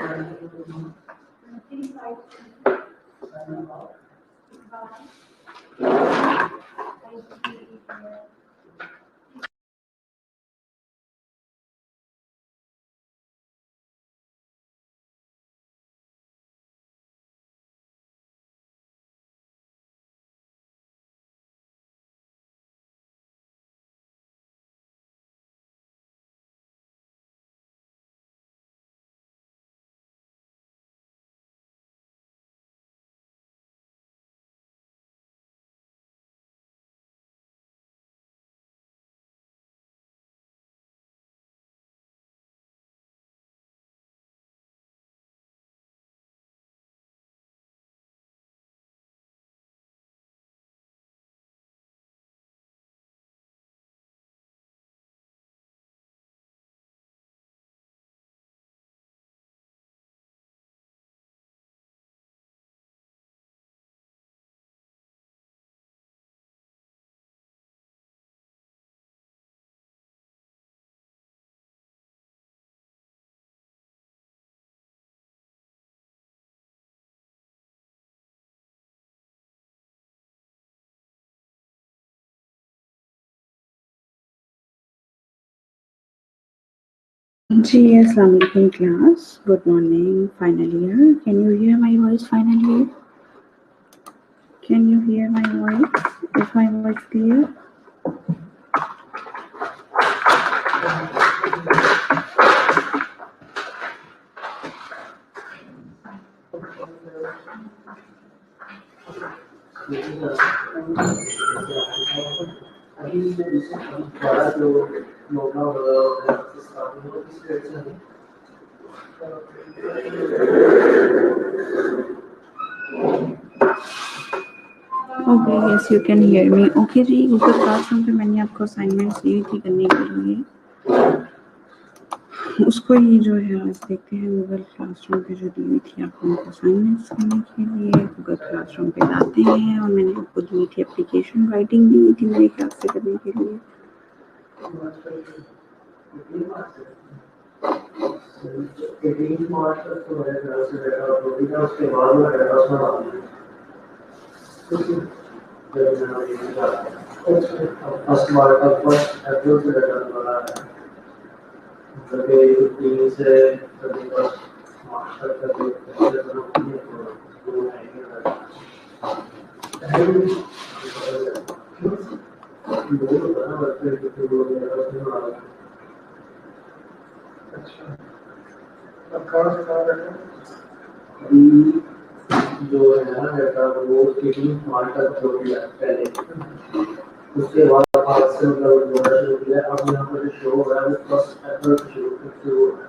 जी, अस्सलाम वालेकुम class. Good morning, final year. Can you hear my voice final year? Can you hear my voice? Is my voice clear? Okay, yes, you can hear me. Okay जी, Google classroom पे मैंने आपको assignments दी थी करने के लिए, उसको ही जो है आज देखते हैं। गूगल क्लासरूम पे जो दी थी आपको असाइनमेंट्स करने के लिए गूगल क्लासरूम पे लाते हैं, और मैंने आपको दी थी एप्लीकेशन राइटिंग दी थी मेरे क्लास से करने के लिए। जो है ना बेटा वो कितनी स्मार्ट तक हो गया पहले, उसके बाद आज से मतलब बोला शुरू किया। अब यहाँ पर जो शो हो रहा है वो फर्स्ट एप्रिल से शुरू हो रहा है।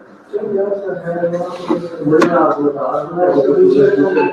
वही मैं आपको बता रहा हूँ।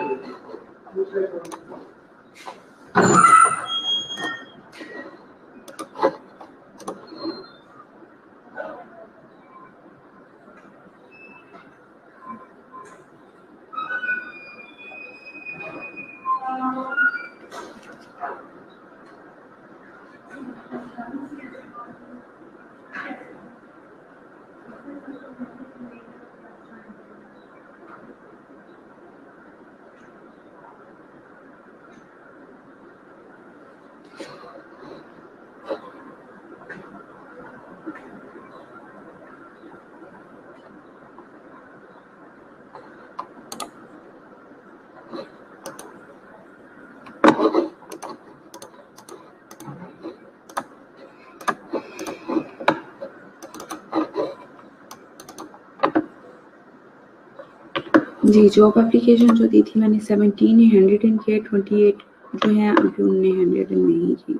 जी, जॉब एप्लीकेशन जो दी थी मैंने 17 हैंडरिटन किया, 28 जो है अभी उनने हैंडरिटन नहीं की।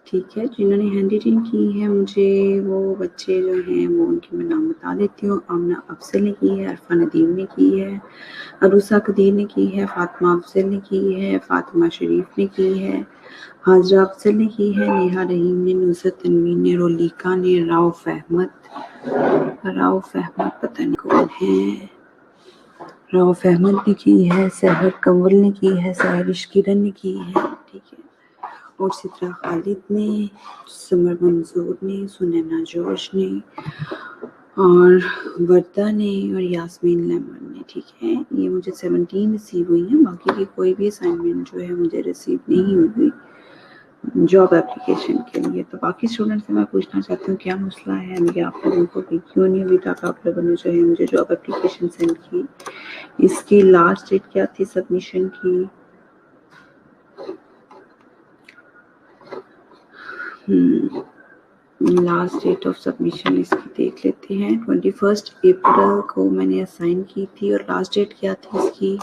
ठीक है, जिन्होंने हैंडरिटन की है मुझे वो बच्चे जो हैं वो उनके मैं नाम बता देती हूँ। आमना अफजल ने की है, अरफा नदीम ने की है, अरूसा कदीर ने की है, फातिमा अफजल ने की है, फातिमा शरीफ ने की है, हाजरा अफजल ने की है, नेहा रहीम ने, नुसरत तनवीर ने, रोलिका ने, राउफ अहमद पता नहीं कौन है, रऊफ अहमद ने की है, सहर कंवल ने की है, साहिरिश किरण ने की है। ठीक है, और सित्रा खालिद ने, समर मंजूर ने, सुनैना जोश ने, और वर्दा ने और यास्मीन लेमन ने, ठीक है, ये मुझे 17 रिसीव हुई है, बाकी की कोई भी असाइनमेंट जो है मुझे रिसीव नहीं हुई जॉब एप्लीकेशन के लिए। तो बाकी स्टूडेंट से मैं पूछना चाहती हूँ क्या मसला है मेरे आप लोगों को कि क्यों नहीं अभी तक आप लोगों ने जो है मुझे जॉब एप्लीकेशन सेंड की। इसकी लास्ट डेट क्या थी सबमिशन की? लास्ट डेट ऑफ सबमिशन इसकी देख लेते हैं। 21 अप्रैल को मैंने असाइन की थी और लास्ट डेट क्या थी इसकी?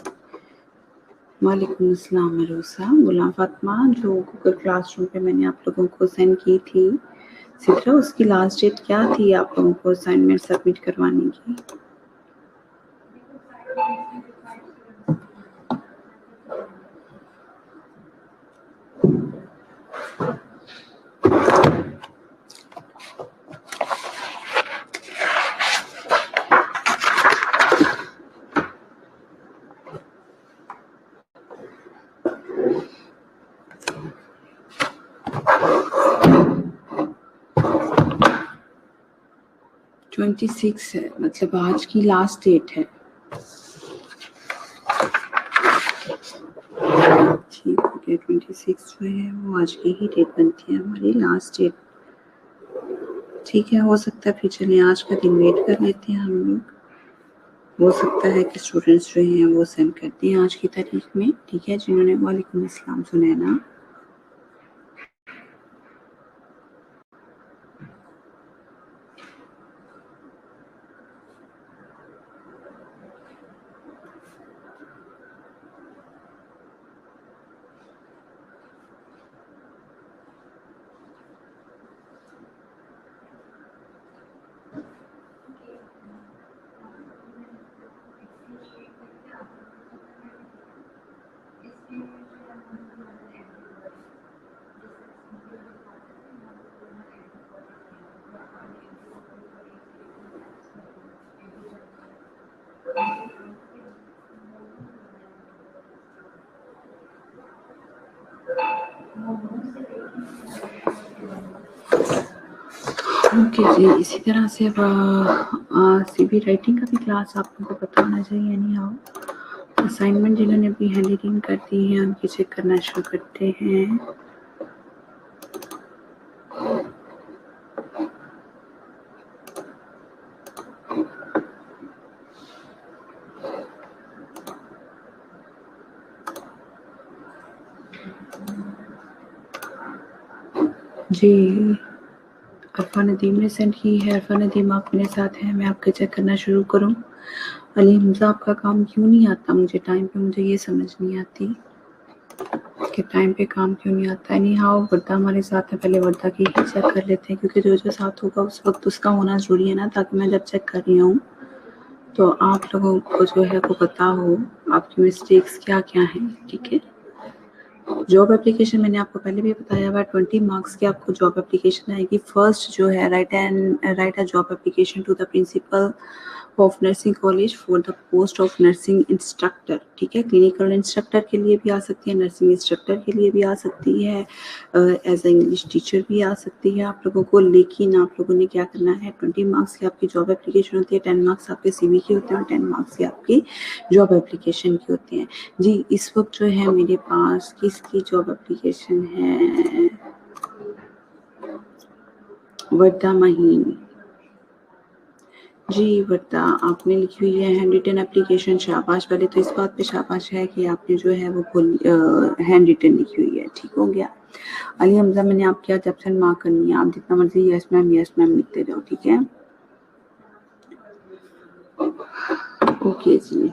वालेकुम अस्सलाम मरूसा गुलाम फातिमा, जो गूगल क्लासरूम पे मैंने आप लोगों को सेंड की थी सिद्रा, उसकी लास्ट डेट क्या थी आप लोगों को असाइनमेंट सबमिट करवाने की? ट्वेंटी 26 है, मतलब आज की लास्ट डेट है। ठीक हो गया, 26 जो है वो आज की ही डेट बनती है हमारी लास्ट डेट। ठीक है, हो सकता है फिर चलिए आज का दिन वेट कर लेते हैं हम लोग, हो सकता है कि स्टूडेंट्स जो हैं वो सेंड करते हैं आज की तारीख में। ठीक है, जिन्होंने वालेकुम अस्सलाम सुनैना, ओके जी। इसी तरह से अब सीबी राइटिंग का भी क्लास आप लोगों को पता होना चाहिए। यानी आओ असाइनमेंट जिन्होंने अपनी हैंड राइटिंग कर दी है उनकी चेक करना शुरू करते हैं। जी, अरफा नदीम ने सेंड की है। अरफा नदीम आप मेरे साथ हैं, मैं आपका चेक करना शुरू करूं। अली हमजा आपका काम क्यों नहीं आता मुझे टाइम पे, मुझे ये समझ नहीं आती कि टाइम पे काम क्यों नहीं आता है। नहीं हाँ, वर्दा हमारे साथ है, पहले वर्दा की ही चेक कर लेते हैं क्योंकि जो जो साथ होगा उस वक्त उसका होना ज़रूरी है ना, ताकि मैं जब चेक कर रही हूँ तो आप लोगों को जो है वो पता हो आपकी मिस्टेक्स क्या क्या हैं। ठीक है, जॉब एप्लीकेशन मैंने आपको पहले भी बताया हुआ, 20 मार्क्स की आपको जॉब एप्लीकेशन आएगी। फर्स्ट जो है write a job application to the principal of nursing college for the post of nursing instructor. ठीक है, क्लिनिकल इंस्ट्रक्टर के लिए भी आ सकती है, नर्सिंग इंस्ट्रक्टर के लिए भी आ सकती है, एज ए इंग्लिश टीचर भी आ सकती है आप लोगों को। लेकिन आप लोगों ने क्या करना है, 20 मार्क्स की आपकी जॉब एप्लीकेशन होती है, 10 मार्क्स आपके CV के होते हैं और 10 मार्क्स की आपकी जॉब एप्लीकेशन की होती हैं। जी, इस वक्त जो है मेरे पास किसकी जॉब एप्लीकेशन है? वर्दा महीन। जी वर्दा, आपने लिखी हुई है हैंड रिटन एप्लीकेशन। शाबाश, पहले तो इस बात पे शाबाश है कि आपने जो है वो हैंड रिटन लिखी हुई है। ठीक हो गया। अली हमजा, मैंने आपकी आज एब्सेंट मार्क करनी है, आप जितना मर्जी यस मैम लिखते जाओ। ठीक है, ओके जी।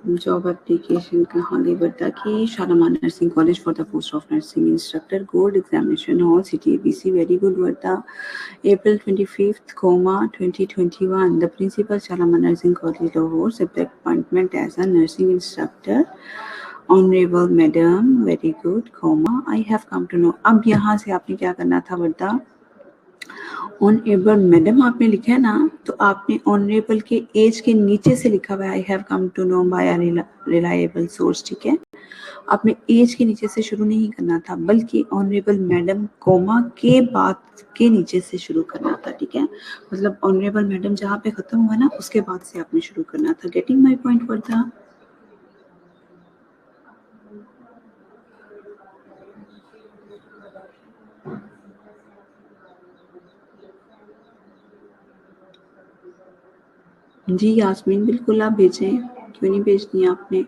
जॉब एप्लीकेशन कहाँ गई वर्दा की? Shalamar nursing college for the post of nursing instructor, gold examination hall, city ABC। Very good Warda. April 25th, 2021, the principal Shalamar Nursing College Lahore subject appointment as a nursing instructor. Honorable Madam, very good, I have come to know। अब यहाँ से आपने क्या करना था वर्दा? Honourable madam आपने लिखा है ना, तो आपने ऑनरेबल के एज के नीचे से लिखा हुआ है I have come to know by a reliable source. ठीक है, आपने एज के नीचे से शुरू नहीं करना था, बल्कि ऑनरेबल मैडम कोमा के बाद के नीचे से शुरू करना था, ठीक है। मतलब ऑनरेबल मैडम जहाँ पे खत्म हुआ ना, उसके बाद से आपने शुरू करना था। Getting my point Wardha? जी यास्मीन, बिल्कुल आप भेजें, क्यों नहीं भेजनी आपने।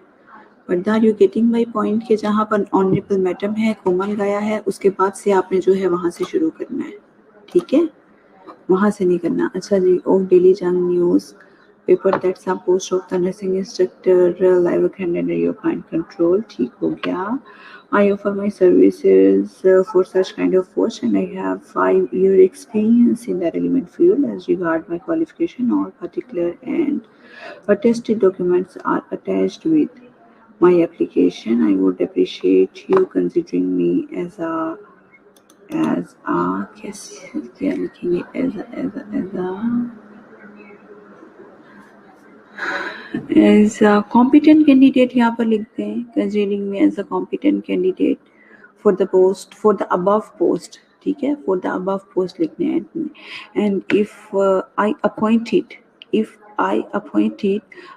But are you getting my point के जहाँ पर ऑनरेबल मैडम है, कोमल गया है, उसके बाद से आपने जो है वहाँ से शुरू करना है, ठीक है, वहाँ से नहीं करना। अच्छा जी, of daily Jang newspaper that some post of the nursing instructor live hand under your kind control, ठीक हो गया। I offer my services for such kind of post, and I have 5-year experience in that relevant field. As regard my qualification, all particular and attested documents are attached with my application. I would appreciate you considering me as a क्या लिखेंगे, as a competent candidate यहाँ पर लिखते हैं, considering me as a competent candidate for the post, for the above post, ठीक है, for the above post लिखने हैं। and if I appointed,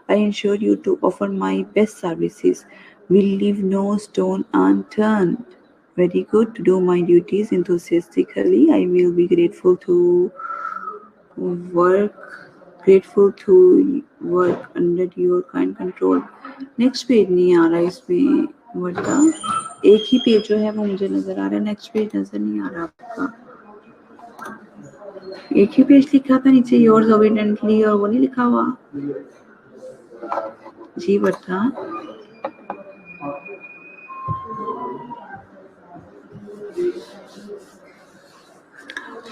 I ensure you to offer my best services, will leave no stone unturned. Very good, to do my duties enthusiastically. I will be grateful to work under your kind control. Next page नहीं आ रहा इसमें वर्ता, एक ही page जो है वो मुझे नजर आ रहा है, नेक्स्ट पेज नजर नहीं आ रहा आपका। एक ही पेज लिखा था नीचे, योर्स ओबिडेंटली, और वो नहीं लिखा हुआ। जी वर्ता,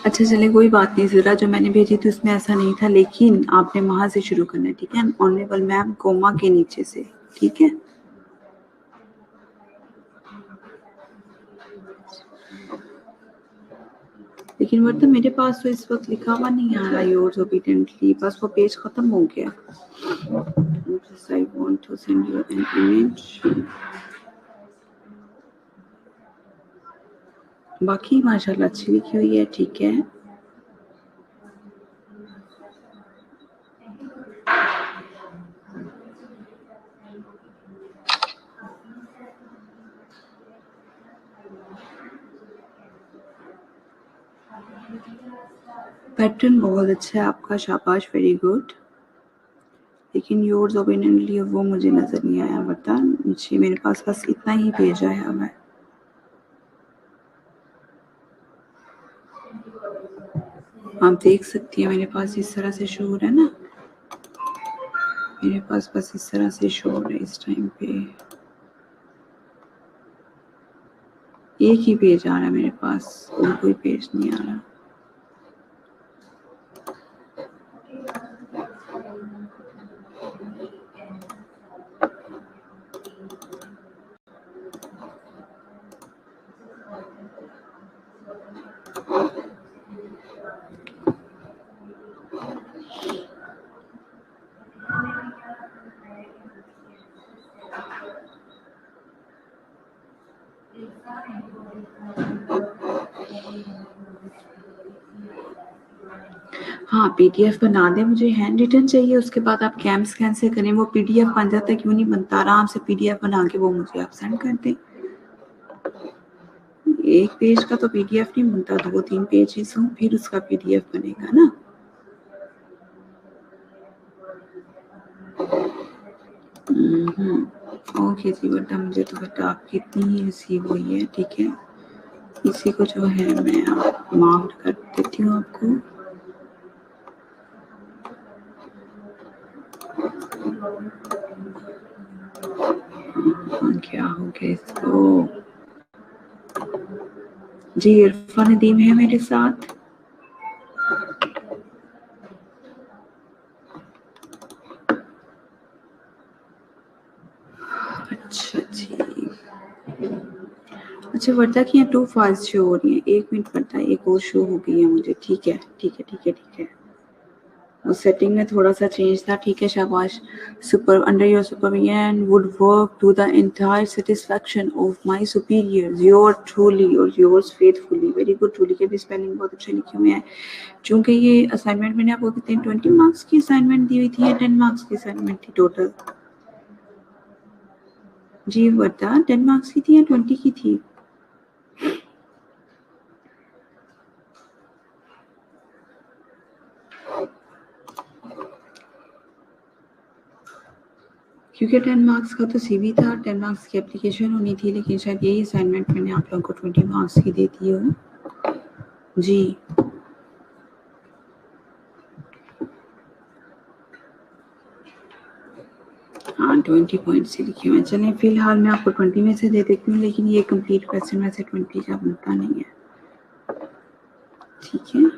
अच्छा चले कोई बात नहीं, जरा जो मैंने भेजी थी उसमें ऐसा नहीं था, लेकिन आपने वहां से शुरू करना है, ठीक है, ऑनरेबल मैम कोमा के नीचे से, ठीक है। लेकिन मतलब मेरे पास तो इस वक्त लिखा हुआ नहीं आ रहा योर्स ओबिडेंटली, बस वो पेज खत्म हो गया। I want to send you an image. बाकी माशाल्लाह अच्छी लिखी हुई है, ठीक है। पैटर्न बहुत अच्छा है आपका, शाबाश, वेरी गुड। लेकिन योर्स ओबिडेंटली वो मुझे नजर नहीं आया, बता मुझे, मेरे पास बस इतना ही भेजा है मैं। आप देख सकती हैं मेरे पास इस तरह से शो हो रहा है ना, मेरे पास बस इस तरह से शो हो रहा है इस टाइम पे, एक ही पेज आ रहा है मेरे पास, और कोई पेज नहीं आ रहा। हाँ पीडीएफ बना दें, मुझे हैंड रिटन चाहिए, उसके बाद आप कैम स्कैन से करें, वो पीडीएफ बन जाता है, क्यों नहीं बनता, आराम से पीडीएफ बना के वो मुझे आप सेंड कर दें। एक पेज का तो पीडीएफ नहीं बनता, 2-3 पेजेस हों फिर उसका पीडीएफ बनेगा ना। ओके जी बेटा, मुझे तो बेटा आपकी इतनी ही रिसीव हुई है, ठीक है, इसी को जो है मैं मार्क कर देती हूँ आपको। क्या हो गया इसको? जी इरफान नदीम है मेरे साथ। अच्छा जी, अच्छा वर्दा की यहाँ 2 फाइल्स शो हो रही हैं, 1 मिनट वर्दा, एक और शो हो गई है मुझे, ठीक है ठीक है ठीक है ठीक है। उस सेटिंग में थोड़ा सा चेंज था, ठीक है शाबाश। Super under your supervision would work to the entire satisfaction of my superiors your truly और yours faithfully. Very good, truly के भी स्पेलिंग बहुत अच्छे लिखे हुए हैं। चूंकि ये असाइनमेंट मैंने आपको कितने 20 मार्क्स की असाइनमेंट दी हुई थी या 10 मार्क्स की असाइनमेंट थी टोटल? जी बता, 10 मार्क्स की थी या 20 की थी? क्योंकि 10 मार्क्स का तो सीवी था, 10 मार्क्स की एप्लीकेशन होनी थी, लेकिन शायद यही असाइनमेंट मैंने आप लोगों को 20 मार्क्स की दे दी हो। जी हाँ, 20 पॉइंट से लिखे हुए हैं। चलें फिलहाल मैं आपको 20 में से दे देती हूँ, लेकिन ये कंप्लीट क्वेश्चन में से 20 का बनता नहीं है, ठीक है।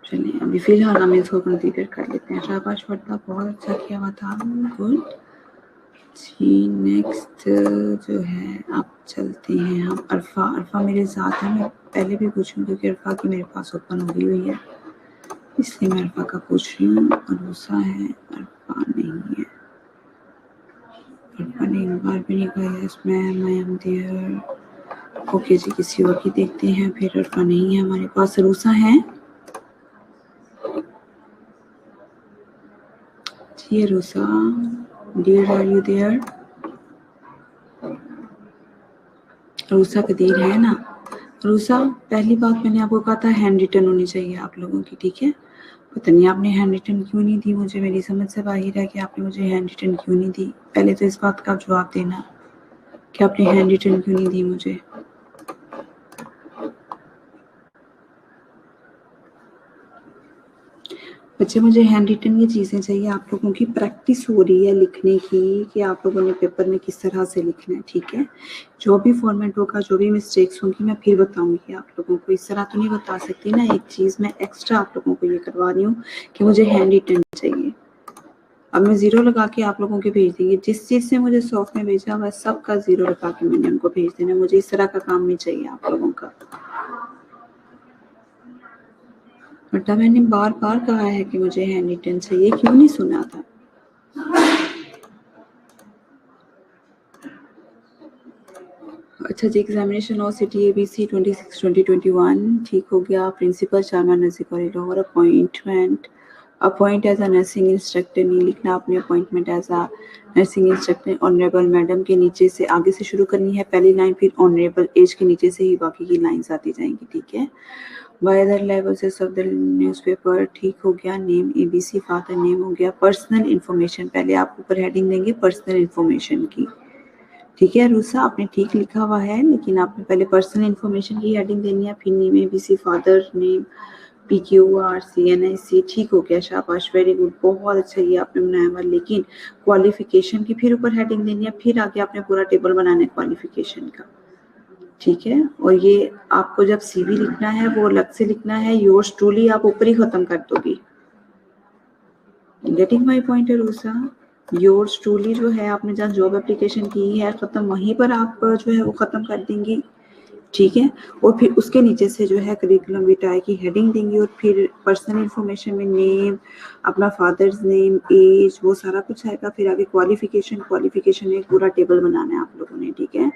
चलिए अभी फिलहाल हम इसको कंसीडर कर लेते हैं। शाबाश वर्दा, बहुत अच्छा किया हुआ था, गुड। जी नेक्स्ट जो है आप चलते हैं हम अरफा मेरे साथ है। मैं पहले भी पूछूँ क्योंकि अरफा की मेरे पास ओपन हो हुई है, इसलिए मैं अरफा का पूछ रही हूँ। अरूसा है, अरफा नहीं है। अरफा ने एक बार भी नहीं कहा yes ma'am I am there. Okay जी, किसी और की देखते हैं फिर। अरफा नहीं है हमारे पास, अरूसा है जी। Arusa dear are you there? Rusa Qadir है ना? रूसा, पहली बात मैंने आपको कहा था हैंड रिटन होनी चाहिए आप लोगों की, ठीक है। पता नहीं आपने हैंड रिटन क्यों नहीं दी मुझे, मेरी समझ से बाहर है कि आपने मुझे हैंड रिटन क्यों नहीं दी। पहले तो इस बात का जवाब देना कि आपने हैंड रिटन क्यों नहीं दी मुझे। बच्चे मुझे हैंड रिटन ये चीज़ें चाहिए, आप लोगों की प्रैक्टिस हो रही है लिखने की कि आप लोगों ने पेपर में किस तरह से लिखना है, ठीक है। जो भी फॉर्मेट होगा, जो भी मिस्टेक्स होंगी, मैं फिर बताऊंगी आप लोगों को। इस तरह तो नहीं बता सकती ना। एक चीज़ मैं एक्स्ट्रा आप लोगों को ये करवा रही हूँ कि मुझे हैंड रिटन चाहिए। अब मैं ज़ीरो लगा के आप लोगों के भेज देंगी। जिस चीज़ से मुझे सॉफ्ट में भेजा हुआ सब का ज़ीरो लगा के मैंने उनको भेज देना। मुझे इस तरह का काम नहीं चाहिए आप लोगों का। बेटा मैंने बार बार कहा है कि मुझे हैंड रिटन चाहिए, क्यों नहीं सुना था? अच्छा जी, एग्जामिनेशन और सिटी ABC 26/2021 ठीक हो गया। प्रिंसिपल शामा nursing corridor appointment, appoint as a nursing instructor नहीं लिखना आपने, appointment as a nursing instructor. Honourable madam के नीचे से आगे से शुरू करनी है पहली लाइन, फिर ऑनरेबल एज के नीचे से ही बाकी की लाइंस आती जाएंगी, ठीक है। बाय द लेवल से सब द न्यूज़पेपर ठीक हो गया। नेम ABC, फादर नेम हो गया। पर्सनल इन्फॉर्मेशन पहले आप ऊपर हेडिंग देंगे पर्सनल इन्फॉर्मेशन की, ठीक है। रूसा आपने ठीक लिखा हुआ है, लेकिन आपने पहले पर्सनल इन्फॉर्मेशन की हेडिंग देनी है, फिर name ABC, father name PQRCNIC, ठीक हो गया शाबाश, वेरी गुड, बहुत अच्छा ये आपने बनाया हुआ। लेकिन क्वालिफिकेशन की फिर ऊपर हेडिंग देनी है, फिर आगे आपने पूरा टेबल बनाना है क्वालिफिकेशन का, ठीक है। और ये आपको जब CV लिखना है वो अलग से लिखना है, योर्स ट्रूली आप ऊपर ही खत्म कर दोगी। गेटिंग माई पॉइंट है रूसा? योर्स ट्रूली जो है आपने जहाँ जॉब एप्लीकेशन की है खत्म, वहीं पर आप जो है वो खत्म कर देंगी, ठीक है। और फिर उसके नीचे से जो है करिकुलम विटाए की हेडिंग देंगी, और फिर पर्सनल इन्फॉर्मेशन में नेम, अपना फादर्स नेम, एज, वो सारा कुछ आएगा। फिर आगे क्वालिफिकेशन, क्वालिफिकेशन में एक पूरा टेबल बनाना है आप लोगों ने, ठीक है।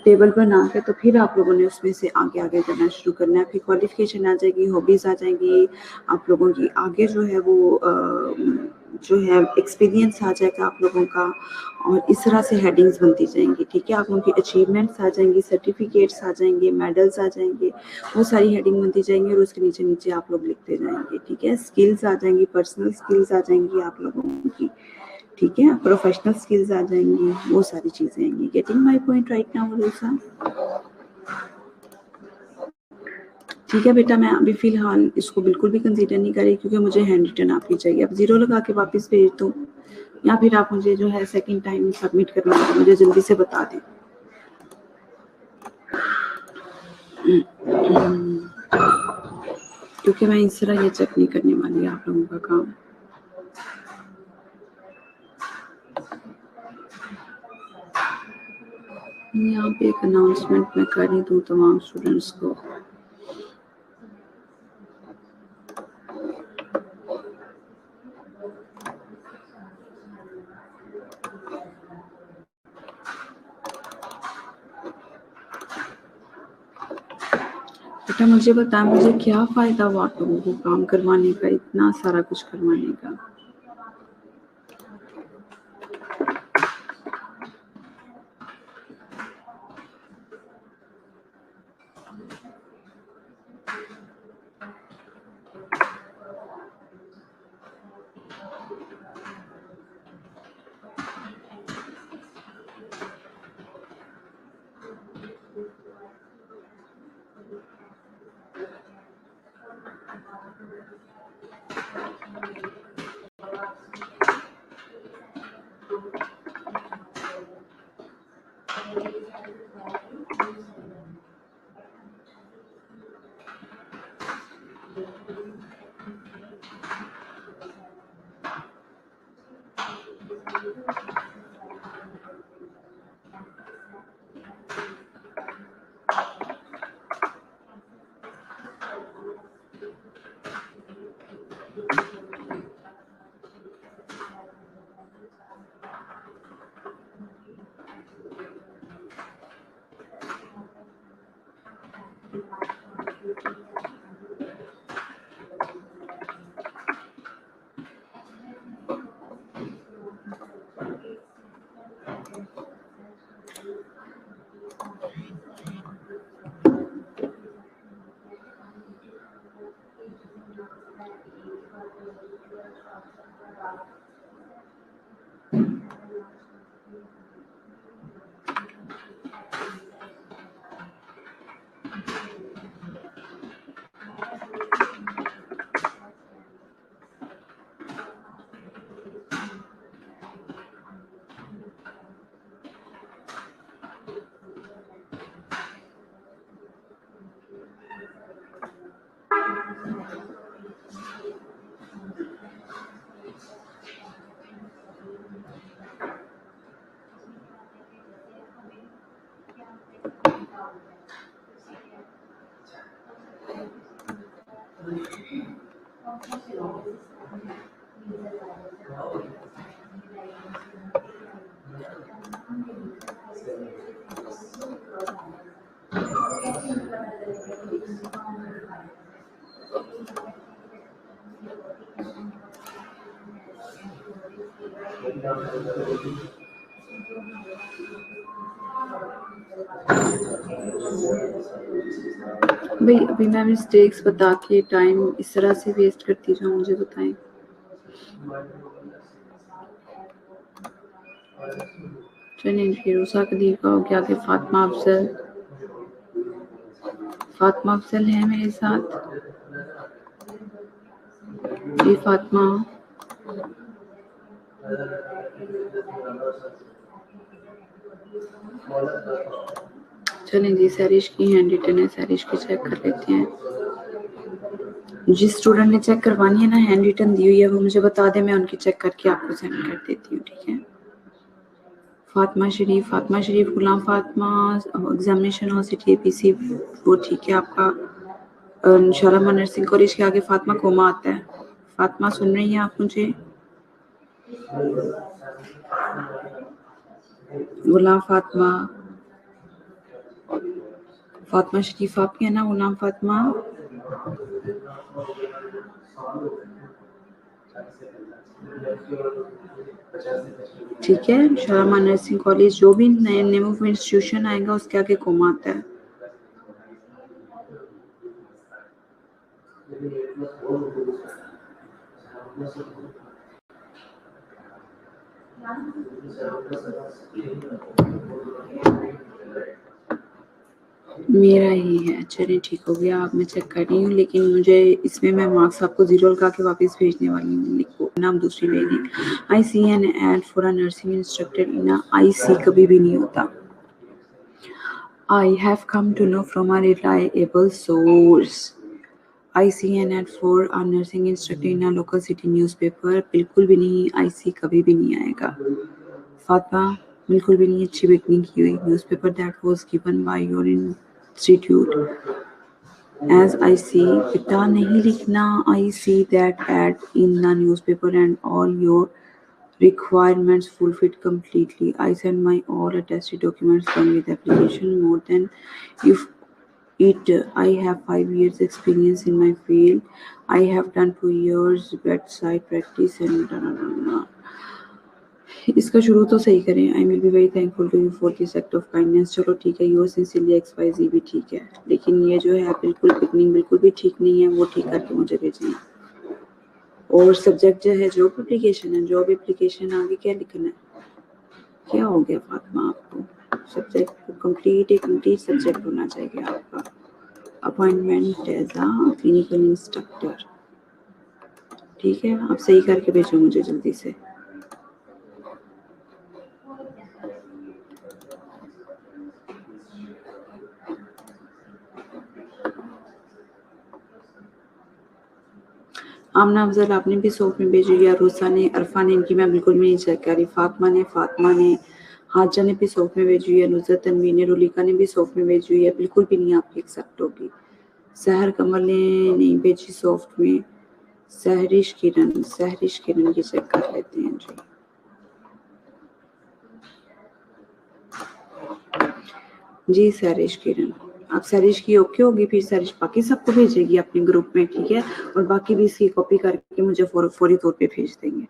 टेबल बना के तो फिर आप लोगों ने उसमें से आगे आगे करना शुरू करना है। फिर क्वालिफिकेशन आ जाएगी, हॉबीज आ जाएंगी आप लोगों की, आगे जो है वो जो है एक्सपीरियंस आ जाएगा आप लोगों का, और इस तरह से हेडिंग्स बनती जाएंगी, ठीक है। आप लोगों की अचीवमेंट्स आ जाएंगी, सर्टिफिकेट्स आ जाएंगे, मेडल्स आ जाएंगे, वो सारी हेडिंग बनती जाएंगी, और उसके नीचे नीचे आप लोग लिखते जाएंगे, ठीक है। स्किल्स आ जाएंगी, पर्सनल स्किल्स आ जाएंगी आप लोगों की, ठीक है। प्रोफेशनल स्किल्स आ जाएंगी, वो सारी चीजें आएंगी। Getting my point right now RUSA? ठीक है बेटा, मैं अभी फिलहाल इसको बिल्कुल भी कंसीडर नहीं कर रही, क्योंकि मुझे हैंड रिटन आपकी चाहिए। अब ज़ीरो लगा के वापस भेज दो, या फिर आप मुझे जो है सेकंड टाइम सबमिट करना है, मुझे जल्दी से बता दें। क्योंकि मैं इस तरह ये चेक नहीं करने वाली आप लोगों का काम। यहाँ पे एक अनाउंसमेंट मैं कर ही दूँ तमाम स्टूडेंट्स को। बेटा मुझे बता, मुझे क्या फ़ायदा हुआ आप लोगों को काम करवाने का, इतना सारा कुछ करवाने का? भाई अभी मैं मिस्टेक्स बता के टाइम इस तरह से वेस्ट करती जाऊँ, मुझे बताएं। चलिए फिरोजा कदीर का हो गया कि फातिमा अफजल है मेरे साथ। जी फातिमा, चलें जी, सैरिश की हैंड रिटन है, सैरिश की चेक कर लेते हैं। जिस स्टूडेंट ने चेक करवानी है ना, हैंड रिटन दी हुई है, वो मुझे बता दे, मैं उनकी चेक करके आपको सेंड कर देती हूँ, ठीक है। फातिमा शरीफ, गुलाम फातिमा, एग्जामिनेशन और सिटी एपीसी वो ठीक है आपका। शालामा नर्सिंग कॉलेज के आगे फातिमा कोमा आता है। फातिमा सुन रही हैं आप मुझे? गुलाम फातिमा, फातिमा शरीफ आपकी है ना? गुलाम फातिमा, ठीक है। शालामा नर्सिंग कॉलेज जो भी नए नेम ऑफ इंस्टीट्यूशन आएगा उसके आगे कोमा आता है। मेरा ही है, चलिए ठीक हो गया। अब मैं चेक कर रही हूँ, लेकिन मुझे इसमें मैं मार्क्स आपको 0 लगा के वापस भेजने वाली हूँ। लिखो नाम दूसरी लेनी। I C N ad for a nursing instructor in I C कभी भी नहीं होता। I have come to know from a reliable source. ICN for a nursing instructor in a local city newspaper, बिल्कुल भी नहीं। IC कभी भी नहीं आएगा। फातिमा, बिल्कुल भी नहीं, अच्छी बिगनिंग की हुई। Newspaper that was given by your institute as IC, बेटा नहीं लिखना। I see that ad in the newspaper and all your requirements fulfilled completely. I send my all attested documents along with application more than if I have 5 years experience in my field. I have done 2 years bedside practice and इसका शुरू तो सही करें. I will be very thankful to you for this act of kindness. चलो ठीक है, your sincerely XYZ भी ठीक है, लेकिन ये जो है बिल्कुल बिगनिंग बिल्कुल भी ठीक नहीं है, वो ठीक करके मुझे भेजें. और सब्जेक्ट जो है जॉब एप्लीकेशन है, जॉब एप्लीकेशन आगे क्या लिखना है? क्या हो गया फातिमा आपको? सब्जेक्ट कंप्लीट सब्जेक्ट होना चाहिए आपका. Appointment as a clinical instructor. ठीक है, आप सही करके भेजो मुझे जल्दी से. आमना अफजल आपने भी सोफ में भेजी या रूसा ने, अरफा ने, इनकी मैं बिल्कुल भी नहीं चेक करी. फातिमा ने हाजा ने भी सोफ में भेजी हुई है. नुज़रत तनवीर ने, रुलिका ने भी सोफ में भेजी हुई है, बिल्कुल भी नहीं आपकी एक्सेप्ट होगी. सहर कमल ने नहीं भेजी सॉफ्ट में. सहरिश किरण की चेक कर लेते हैं जी. सहरिश किरण, आप सहरिश की ओके होगी, फिर सहरिश बाकी सबको भेजेगी अपने ग्रुप में, ठीक है, और बाकी भी इसकी कॉपी करके मुझे फौरी तौर पे भेज देंगे.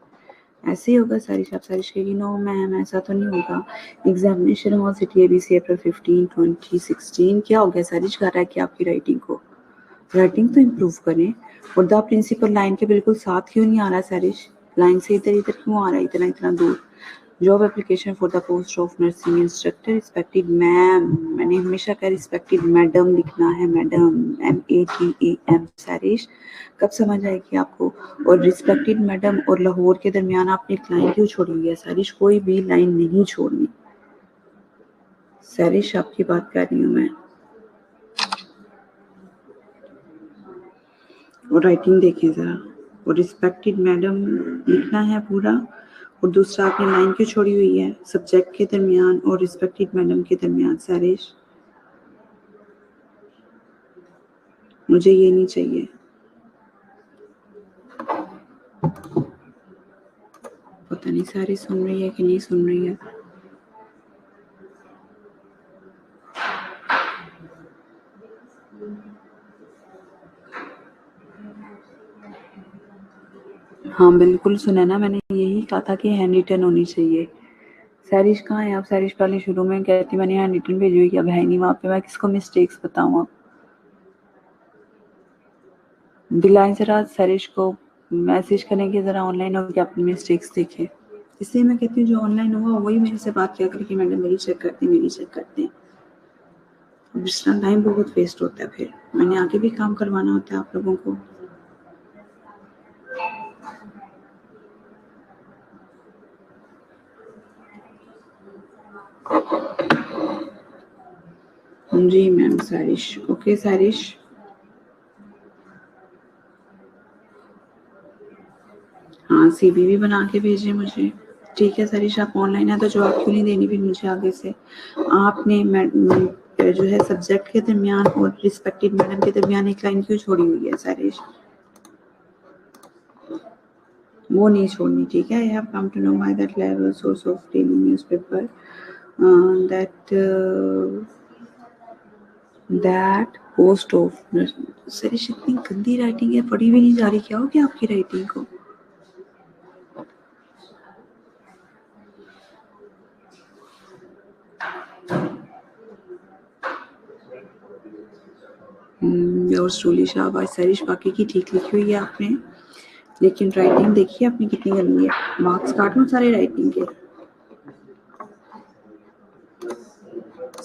ऐसे ही होगा सहरिश. आप सहरिश कहेगी नो मैम ऐसा तो नहीं होगा. Examination hall city ABC April 15, 2016. क्या हो गया सहरिश? कर रहा है कि आपकी राइटिंग तो इम्प्रूव करें. और द प्रिंसिपल लाइन के बिल्कुल साथ क्यों नहीं आ रहा सहरिश? लाइन से इधर क्यों आ रहा है इतना दूर? Job application for the post of nursing instructor. Respected ma'am, मैंने हमेशा कहा रिस्पेक्टेड मैडम लिखना है, मैडम MADAM. सहरिश कब समझ आएगी आपको? और रिस्पेक्टेड मैडम और लाहौर के दरमियान आपने एक लाइन क्यों छोड़ी हुई है सहरिश? कोई भी लाइन नहीं छोड़नी सहरिश, आपकी बात कर रही हूँ मैं. और राइटिंग देखें जरा. और रिस्पेक्टेड मैडम लिखना है पूरा. और दूसरा आपने लाइन क्यों छोड़ी हुई है सब्जेक्ट के दरमियान और रिस्पेक्टेड मैडम के दरमियान सहरिश? मुझे ये नहीं चाहिए. पता नहीं सारी सुन रही है कि नहीं सुन रही है. हाँ बिल्कुल सुना ना, मैंने यही कहा था कि हैंड रिटन होनी चाहिए. सहरिश कहाँ है आप? सहरिश पहले शुरू में कहती मैंने हैंड रिटन भेजी हुई, अब है नहीं वहाँ पे. मैं किसको मिस्टेक्स बताऊँ? आप दिलाएं जरा सहरिश को, मैसेज करेंगे जरा ऑनलाइन हो के अपनी मिस्टेक्स देखें. इसलिए मैं कहती हूँ जो ऑनलाइन हुआ वही मेरे से बात किया करके मैडम मेरी चेक करते हैं. दूसरा टाइम बहुत वेस्ट होता है, फिर मैंने आगे भी काम करवाना होता है आप लोगों को. जी मैम. सहरिश ओके. सहरिश हाँ CV भी बना के भेजें मुझे. ठीक है सहरिश, आप ऑनलाइन है तो जवाब क्यों नहीं देनी फिर मुझे आगे से? आपने जो है सब्जेक्ट के दरमियान और रिस्पेक्टेड मैडम के दरमियान एक लाइन क्यों छोड़ी हुई है सहरिश? वो नहीं छोड़नी, ठीक है. I have come to know by that level source of daily newspaper that post of. Sehrish इतनी गंदी राइटिंग है, पढ़ी भी नहीं जा रही. क्या हो गया आपकी राइटिंग को? योर्स ट्रूली शाबाश सहरिश, बाकी की ठीक लिखी हुई है आपने, लेकिन राइटिंग देखिए आपने कितनी गंदी है. मार्क्स काट लो सारे राइटिंग के.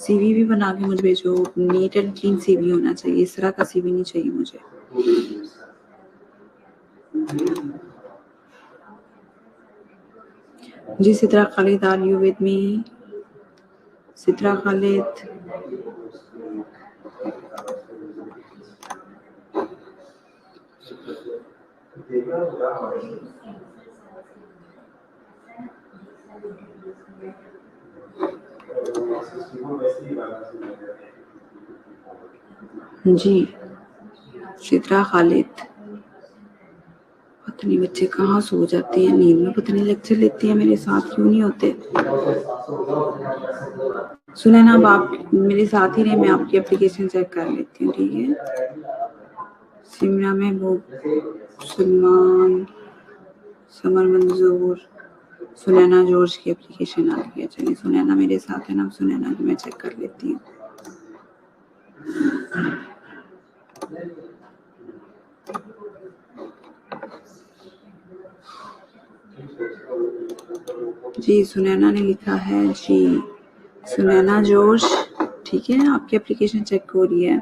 CV भी बना के मुझे भेजो. नीट एंड क्लीन CV होना चाहिए, इस तरह का CV नहीं चाहिए मुझे. जी Sidra Khalid, are you with me? Sidra Khalid. जी सिद्रा खालिद. पता नहीं बच्चे कहाँ सो जाते हैं नींद में, पता नहीं लेक्चर लेते हैं मेरे साथ क्यों नहीं होते. सुनैना अब आप मेरे साथ ही रहे, मैं आपकी एप्लीकेशन चेक कर लेती हूँ, ठीक है। सिमरा महबूब, सलमान, समर मंजूर, सुनैना जॉर्ज की एप्लीकेशन आ गई है। चलिए सुनैना मेरे साथ है ना, सुनैना की मैं चेक कर लेती हूँ। जी सुनैना ने लिखा है जी, सुनैना जोश, ठीक है। आपकी एप्लीकेशन चेक हो रही है।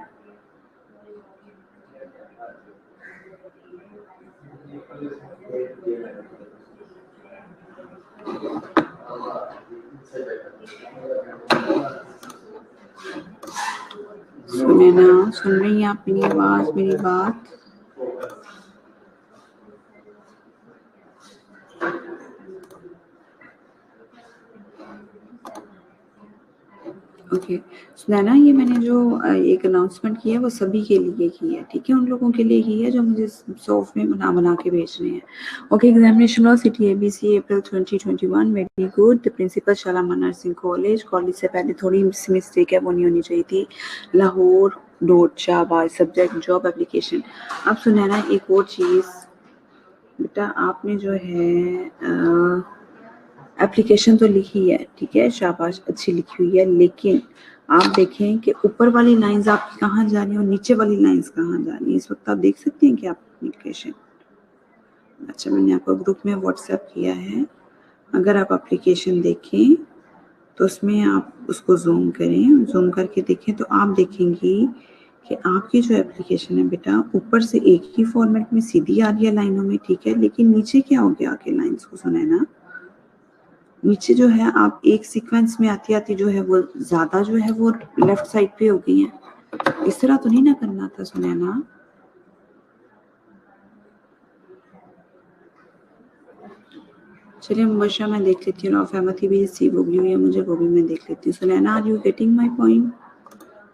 सुनैना सुन रही हैं आप मेरी आवाज, मेरी बात? ओके सुनैना, ये मैंने जो एक अनाउंसमेंट की है वो सभी के लिए की है, ठीक है। उन लोगों के लिए की है जो मुझे सॉफ्ट में बना के भेज रहे हैं। Okay, examination of city ABC April 2021, very good. The principal Shalamar nursing college, college से पहले थोड़ी सी मिस्टेक है, वो नहीं होनी चाहिए थी। Lahore dot Shahbaz, subject job application. अब सुनैना एक और चीज़ बेटा, आपने जो है एप्लीकेशन तो लिखी है, ठीक है, शाबाश, अच्छी लिखी हुई है, लेकिन आप देखें कि ऊपर वाली लाइंस आपकी कहाँ जा रही है और नीचे वाली लाइंस कहाँ जा रही है। इस वक्त आप देख सकते हैं कि आप एप्लीकेशन, अच्छा मैंने आपको ग्रुप में व्हाट्सएप किया है, अगर आप एप्लीकेशन देखें तो उसमें आप उसको जूम करें, जूम करके देखें तो आप देखेंगी कि आपकी जो एप्लीकेशन है बेटा, ऊपर से एक ही फॉर्मेट में सीधी आ रही है लाइनों में, ठीक है, लेकिन नीचे क्या हो गया आके लाइंस को, सुना है ना, नीचे जो है आप एक सीक्वेंस में आती आती जो है वो ज्यादा जो है वो लेफ्ट साइड पे हो गई है। इस तरह तो नहीं ना करना था सुनैना। चलिए मुबशरा मैं देख लेती हूँ, फहमती भी रिसीव हो गई हुई है मुझे, वो भी मैं देख लेती हूँ। Sunaina, are you getting my point?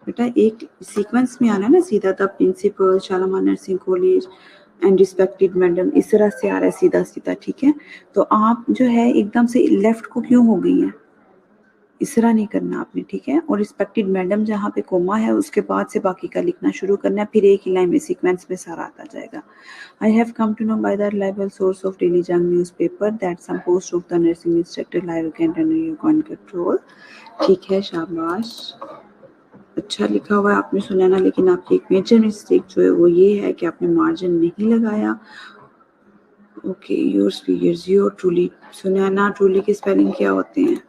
बेटा एक सीक्वेंस में आ रहा है ना सीधा, the principal Shalamar nursing college and respected madam, इस तरह से आ रहा है सीधा सीधा, ठीक है। तो आप जो है एकदम से लेफ्ट को क्यों हो गई है, इस तरह नहीं करना आपने, ठीक है। और रिस्पेक्टेड मैडम जहाँ पे कोमा है उसके बाद से बाकी का लिखना शुरू करना है, फिर एक ही लाइन में सीक्वेंस में सारा आता जाएगा। I have come to know by the reliable source of daily Jang newspaper that some post of the nursing instructor लाइव कैंट अंडर योर कंट्रोल, ठीक है, शाबाश, अच्छा लिखा हुआ है आपने सुनैना, लेकिन आपकी एक मेजर मिस्टेक जो है वो ये है कि आपने मार्जिन नहीं लगाया। Okay, your speakers, your truly, Sunaina truly के स्पेलिंग क्या होते हैं?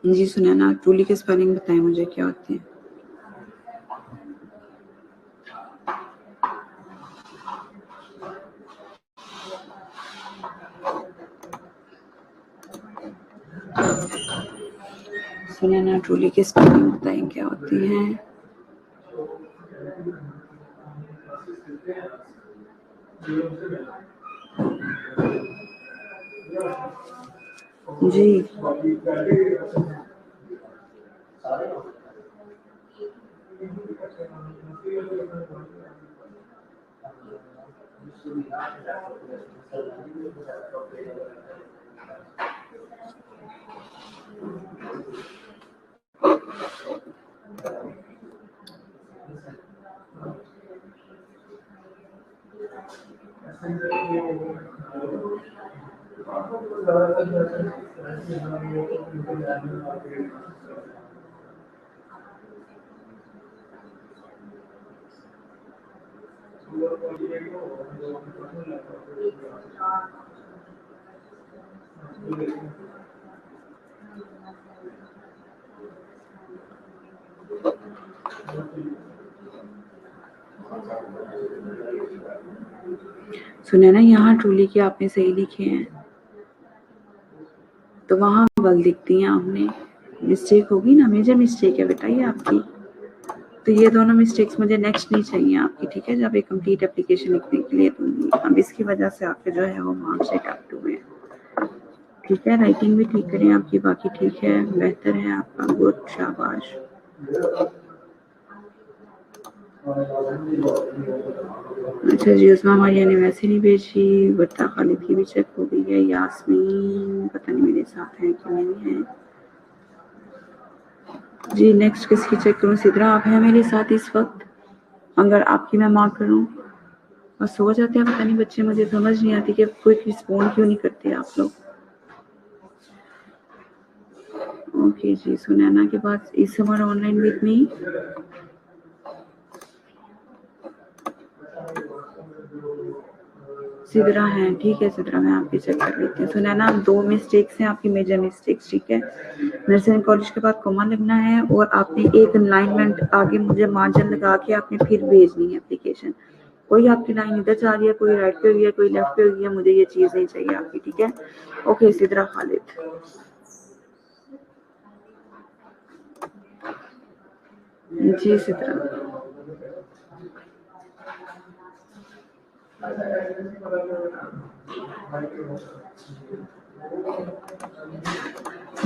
जी सुनैना, ट्रूली के स्पेलिंग बताएं मुझे क्या होते हैं। सुनैना ट्रूली के स्पेलिंग बताएं क्या होती हैं। जी सुनैना, यहाँ ट्रूली के आपने सही लिखे हैं तो वहाँ वल दिखती हैं आपने, मिस्टेक होगी ना, मेजर मिस्टेक है बेटा ये आपकी। तो ये दोनों मिस्टेक्स मुझे नेक्स्ट नहीं चाहिए आपकी, ठीक है, जब एक कंप्लीट एप्लीकेशन लिखने के लिए दूंगी। अब इसकी वजह से आपके जो है वो मार्क्स अप हुए, ठीक है। राइटिंग भी ठीक करें आपकी, बाकी ठीक है, बेहतर है आपका, गुड, शाबाश। अच्छा जी, उस्मा मारिया ने वैसे नहीं भेजी, बता खालिद की भी चेक हो गई है। यास्मीन पता नहीं मेरे साथ है कि नहीं है जी। नेक्स्ट किसकी चेक करूँ? सिद्रा आप हैं मेरे साथ इस वक्त? अगर आपकी मैं मार्क करूँ और सो जाते हैं, पता नहीं बच्चे, मुझे समझ नहीं आती कि कोई रिस्पॉन्ड क्यों नहीं करते आप लोग। ओके जी, सुनैना के बाद इस summer online with me. Sidra है, ठीक है सिद्रा, मैं आपकी चेक कर लेती हूँ। सुनैना आप 2 मिस्टेक्स हैं आपकी, मेजर मिस्टेक्स, ठीक है। नर्सिंग कॉलेज के बाद कॉमा लगना है और आपने एक अलाइनमेंट आगे मुझे मार्जिन लगा के आपने फिर भेजनी है एप्लीकेशन। कोई आपकी लाइन इधर जा रही है, कोई राइट पे हुई है, कोई लेफ्ट पे हुई है, मुझे ये चीज़ नहीं चाहिए आपकी, ठीक है। ओके सिद्रा खालिद। जी सिद्रा।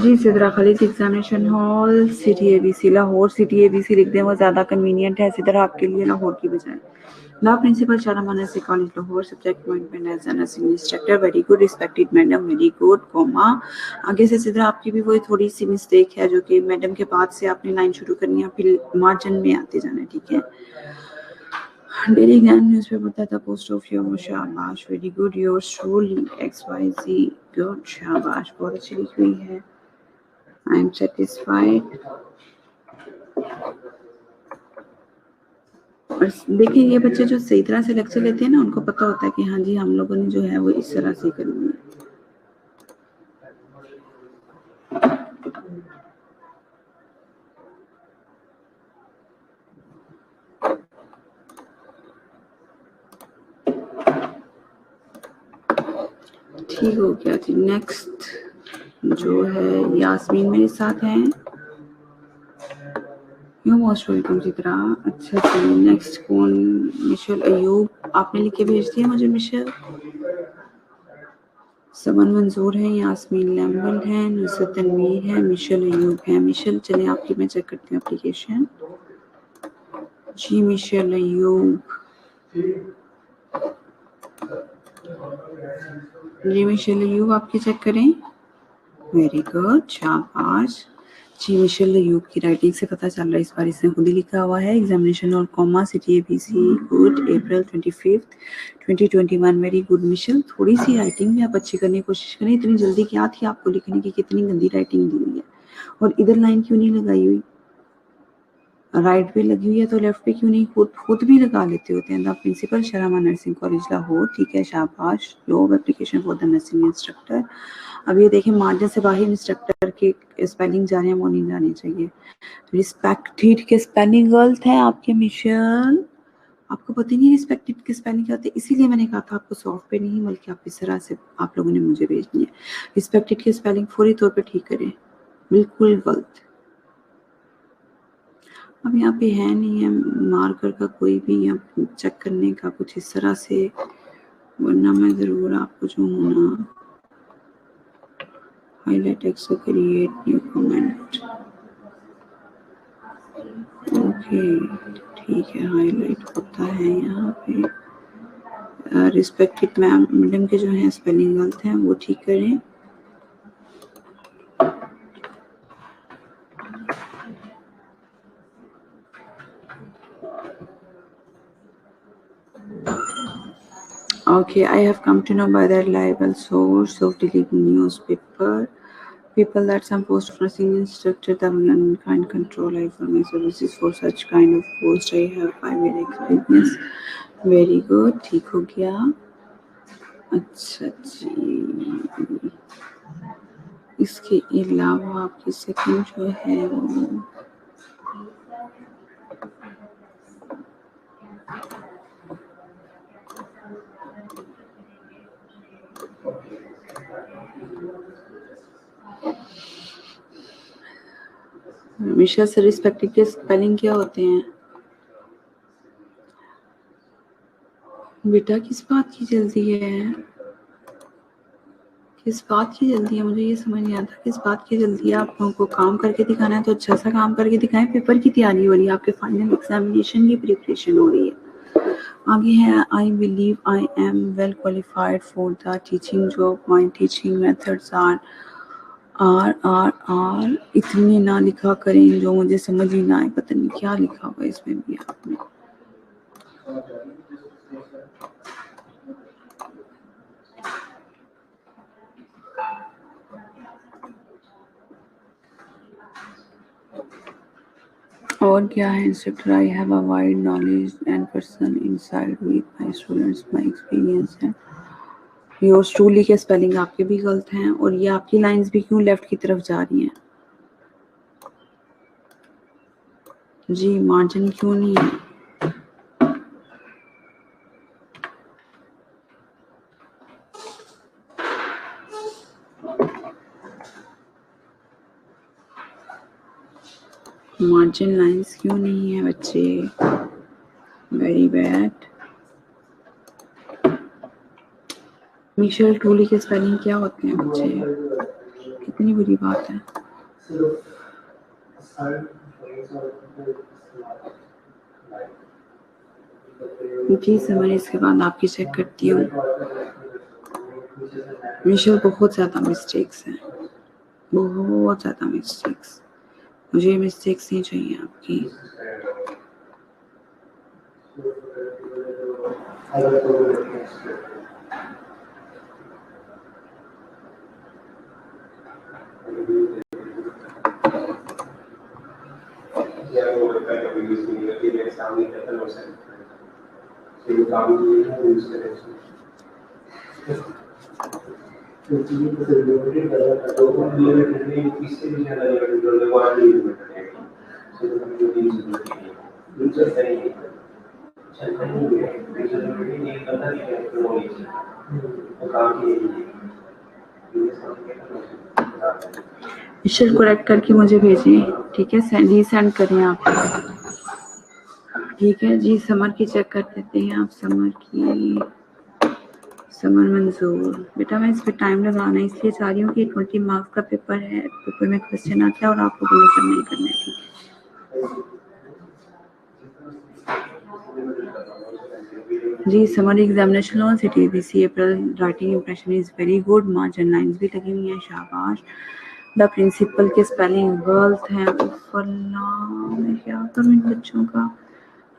जी Sidra Khalid, examination hall city ABC Lahore, city ABC लिख दें, वो ज़्यादा कन्वीनियंट है सिद्रा आपके लिए लाहौर की बजाय। Law principal Shahrama nursing college Lahore, subject appointment as nursing instructor, very good, respected madam, very good, comma. आगे से सिद्रा आपकी भी वही थोड़ी सी मिस्टेक है, जो कि मैडम के बाद से आपने लाइन शुरू करनी है, फिर मार्जिन में आते जाना है, ठीक है। डेली ज्ञान न्यूज़ पेपर बताता था पोस्ट ऑफ योर, शाबाश, very good, your truly XYZ, good, शाबाश, बहुत अच्छी लिखी हुई है। I am satisfied. और देखिए ये बच्चे जो सही तरह से लेक्चर लेते हैं ना, उनको पता होता है कि हाँ जी, हम लोगों ने जो है वो इस तरह से करनी है। ठीक हो गया जी। नेक्स्ट जो है यास्मीन मेरे साथ हैं। You most welcome Chitra. अच्छा जी, नेक्स्ट कौन? मिशेल अयूब, आपने लिख के भेज दिया मुझे मिशेल। समन मंजूर है, यास्मीन लैम्बल है, नुसरत तनवीर है, मिशेल अयूब है। मिशेल चले आपकी मैं चेक करती हूँ एप्लीकेशन। जी मिशेल अयूब, जी मिशेल अयूब आपकी चेक करें। वेरी गुड, शाबाश। जी मिशेल अयूब की राइटिंग से पता चल रहा है, इस बार इसने खुद ही लिखा हुआ है। एग्जामिनेशन और कॉमा सिटी एबीसी, गुड, अप्रैल 25 2021, वेरी गुड मिशेल। थोड़ी सी राइटिंग भी आप अच्छी करने की कोशिश करें, इतनी जल्दी क्या थी आपको लिखने की, कितनी गंदी राइटिंग दी हुई है। और इधर लाइन क्यों नहीं लगाई हुई? राइट पे लगी हुई है तो लेफ्ट पे क्यों नहीं खुद भी लगा लेते होते हैं। The principal Shahrama nursing college Lahore, ठीक है, शाबाश। Job application for the nursing instructor. अब ये देखें, मार्जिन से बाहर इंस्ट्रक्टर के स्पेलिंग जा रहे हैं, वो नहीं जाने चाहिए। रिस्पेक्टेड के स्पेलिंग गलत है आपके मिशन। आपको पता ही नहीं रिस्पेक्टेड के स्पेलिंग क्या होते हैं, इसीलिए मैंने कहा था आपको सॉफ्ट पे नहीं बल्कि आप इस तरह से आप लोगों ने मुझे भेजनी है। रिस्पेक्टेड के स्पेलिंग फौरी तौर पे ठीक करें, बिल्कुल गलत। अब यहाँ पे है नहीं है मार्कर का कोई भी यहाँ चेक करने का कुछ इस तरह से, वरना मैं ज़रूर आपको जो हूँ ना, highlight text create new comment. Okay ठीक है, हाईलाइट होता है यहाँ पे। रिस्पेक्टेड मैडम के जो हैं स्पेलिंग गलत हैं, वो ठीक करें। Okay, I have come to know by the reliable source of the leading newspaper people that some post of nursing instructor the unkind control I for my services for such kind of post I have 5 year experience. Very good, ठीक हो गया। अच्छा जी, इसके अलावा आपकी second जो है वो हमेशा से रिस्पेक्टेड के स्पेलिंग क्या होते हैं? बेटा किस बात की जल्दी है? किस बात की जल्दी है, मुझे ये समझ नहीं आता किस बात की जल्दी है। आप लोगों को काम करके दिखाना है तो अच्छा सा काम करके दिखाएं। पेपर की तैयारी हो रही है, आपके फाइनल एग्जामिनेशन की प्रिपरेशन हो रही है। आगे है, I believe I am well qualified for the teaching job, my teaching methods are इतने ना लिखा करें जो मुझे समझ ही ना आए। पता नहीं क्या लिखा हुआ इसमें भी आपने। और क्या है instructor, I have a wide knowledge and personal insight with my students, my experience है। योर्स ट्रूली के स्पेलिंग आपके भी गलत हैं और ये आपकी लाइंस भी क्यों लेफ्ट की तरफ जा रही हैं जी। मार्जिन क्यों नहीं है? मार्जिन लाइंस क्यों नहीं है बच्चे? Very bad. मिशेल ट्रूली के स्पेलिंग क्या होते हैं बच्चे? कितनी बुरी बात है। जी समझ, इसके बाद आपकी चेक करती हूँ। मिशेल बहुत ज़्यादा मिस्टेक्स हैं, बहुत ज़्यादा मिस्टेक्स। मुझे मिस्टेक्स नहीं चाहिए आपकी। मिशेल करेक्ट करके मुझे भेजें, ठीक है? सेंड करें आप, ठीक है जी। समर की चेक कर देते हैं आप। समर की, समर मंजूर। बेटा मैं इस पर टाइम लगाना इसलिए चाह रही हूँ कि 20 मार्क्स का पेपर है, पेपर में क्वेश्चन आता है और आप लोगों ने करना ही करना है, ठीक है जी। Summer examination on CTBC April, writing impression is very good, margin lines भी लगी हुई हैं, शाबाश। द प्रिंसिपल के स्पेलिंग गलत हैं। मैं क्या करूँ इन बच्चों का,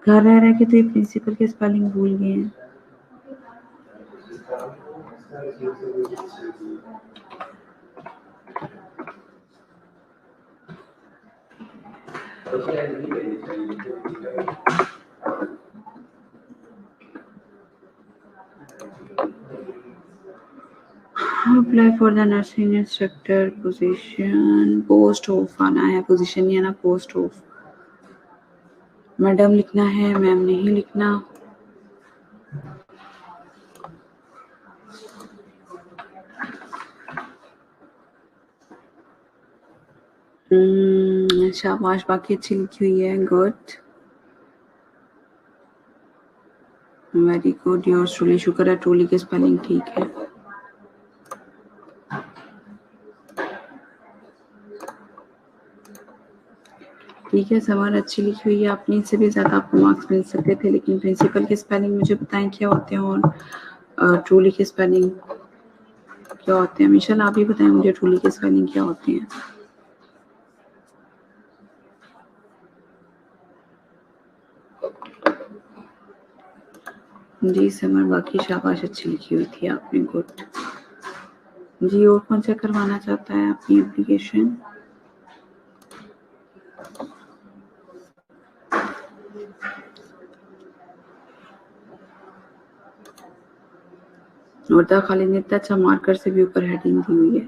घर रह रह के तो ये प्रिंसिपल के स्पेलिंग भूल गए हैं। Apply for the nursing instructor position, post of आना है, पोजीशन नहीं आना, पोस्ट ऑफ। मैडम लिखना है, मैम नहीं लिखना। शाबाश, बाकी अच्छी लिखी हुई है, good, very good. Yours truly, शुक्र है ट्रूली की स्पेलिंग ठीक है। ठीक है, सवाल अच्छी लिखी हुई है आपने, इससे भी ज़्यादा आपको मार्क्स मिल सकते थे, लेकिन प्रिंसिपल के स्पेलिंग मुझे बताएं क्या होते हैं और ट्रूली के स्पेलिंग क्या होते हैं। मिशेल आप ही बताएं मुझे ट्रूली के स्पेलिंग क्या होते हैं। जी समर, बाकी शाबाश, अच्छी लिखी हुई थी आपने, गुड जी। और कौन सा करवाना चाहता है अपनी एप्लीकेशन? वर्दा खालिद ने इतना अच्छा मार्कर से भी ऊपर हेडिंग दी हुई है।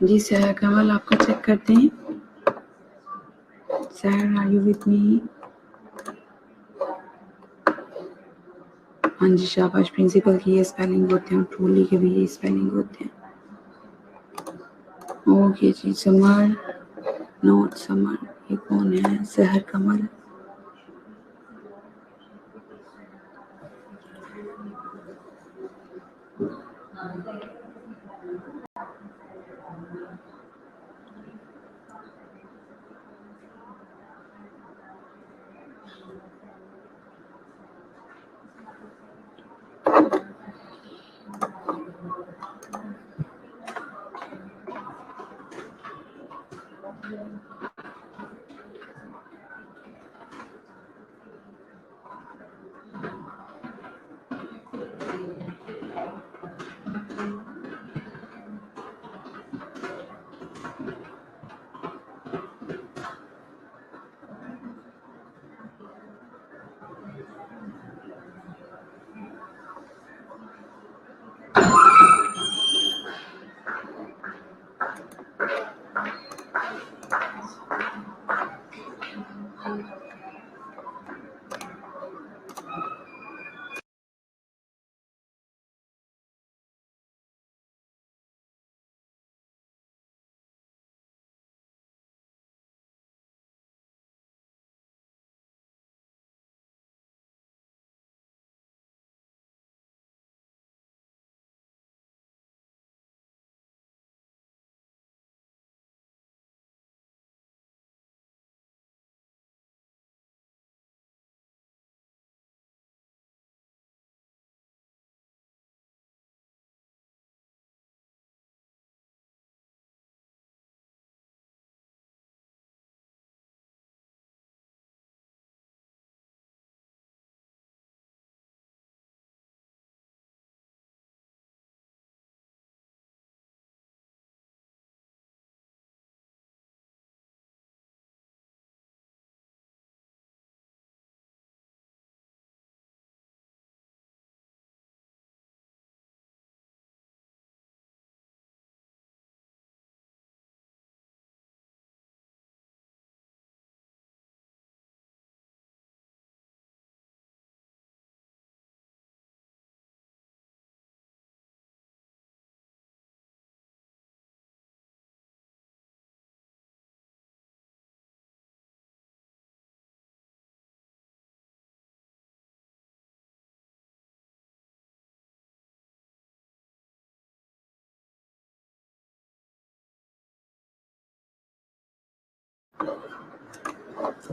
जी सहर कमल, आपका चेक करते हैं। सहर, आर यू विद मी? हाँ जी शाबाश, प्रिंसिपल की ये स्पेलिंग होते हैं, ट्रूली के भी ये स्पेलिंग होते हैं। ओके जी, समर नॉट समर, ये कौन है? सहर कमल।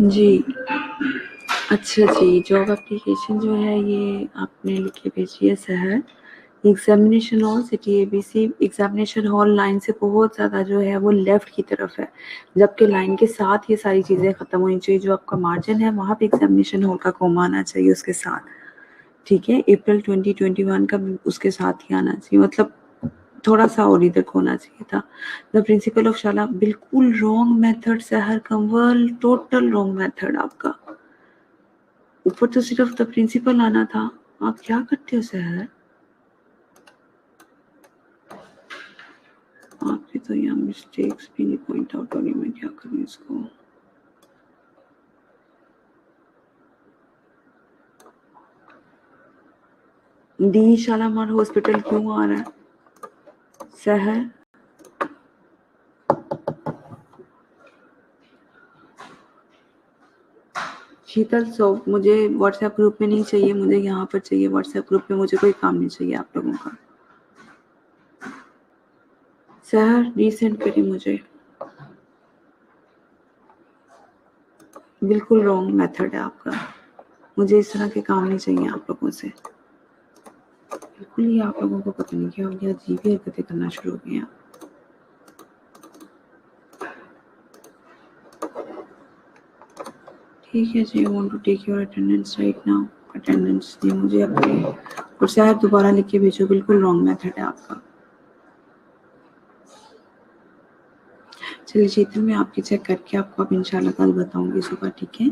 जी अच्छा जी, जॉब एप्लीकेशन जो है ये आपने लिख के भेजी है सहर। Examination hall city ABC, examination hall line से बहुत ज़्यादा जो है वो लेफ्ट की तरफ है, जबकि लाइन के साथ ये सारी चीज़ें ख़त्म होनी चाहिए। जो आपका मार्जिन है वहाँ पे एग्जामिनेशन हॉल का कॉमा आना चाहिए उसके साथ, ठीक है। अप्रैल 2021 का भी उसके साथ ही आना चाहिए, मतलब थोड़ा सा और इधर होना चाहिए था। द प्रिंसिपल ऑफ शाला, बिल्कुल रॉन्ग मेथड सहर कंवल, टोटल रॉन्ग मेथड आपका। ऊपर तो सिर्फ द प्रिंसिपल आना था, आप क्या करते हो सहर? आपकी तो यहाँ मिस्टेक्स भी नहीं पॉइंट आउट हो रही, मैं क्या करूँ इसको? डी शालामार हॉस्पिटल क्यों आ रहा है सहर? शीतल सो मुझे व्हाट्सएप ग्रुप में नहीं चाहिए, मुझे यहाँ पर चाहिए व्हाट्सएप ग्रुप में, मुझे कोई काम नहीं चाहिए आप लोगों का। सहर रीसेंड करिए मुझे, बिल्कुल रॉन्ग मेथड है आपका, मुझे इस तरह के काम नहीं चाहिए आप लोगों से। बिल्कुल ही आप लोगों को पता नहीं क्या हो गया, अजीब ही हरकतें करना शुरू हो गई हैं। ठीक है जी, I want to take your attendance right now. Attendance नहीं मुझे अपनी, और शायद दोबारा लिख के भेजो, बिल्कुल रॉन्ग मेथड है आपका। चलिए शीतल, मैं आपकी चेक करके आपको अब इंशाल्लाह कल बताऊंगी सुबह, ठीक है।